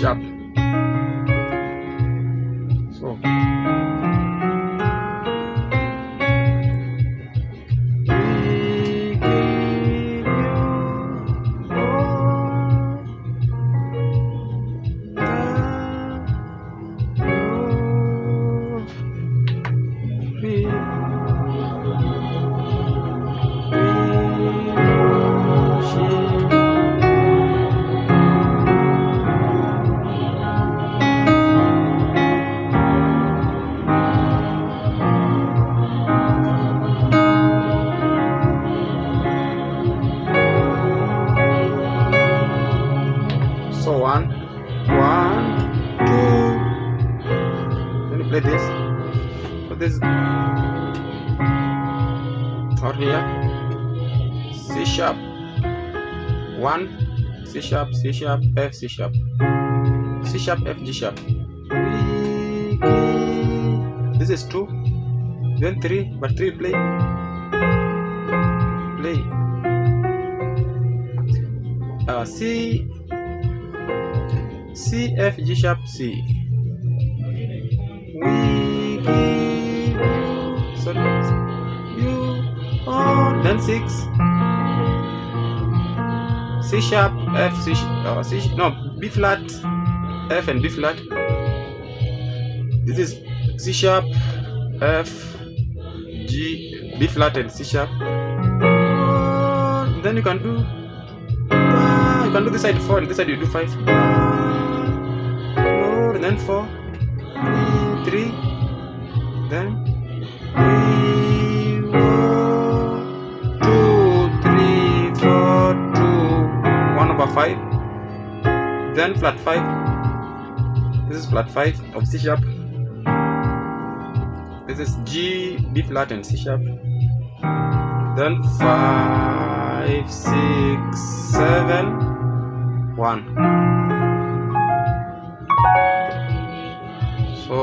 sharp. So So one, two. Let me play this. So this out here. C sharp. 1, C sharp, C sharp, F, C sharp, C sharp, F, G sharp. This is 2. Then 3, but 3 play. C, F, G sharp, C. We give you all. Then 6. C sharp, F, B flat, F and B flat. This is C sharp, F, G, B flat and C sharp. Then you can do this side 4 and this side you do 5. And then 4, 3, then 2, 3, 4, 2, 1 over 5. Then flat 5. This is flat 5 of C sharp. This is G, B flat and C sharp. Then 5, 6, 7, 1. So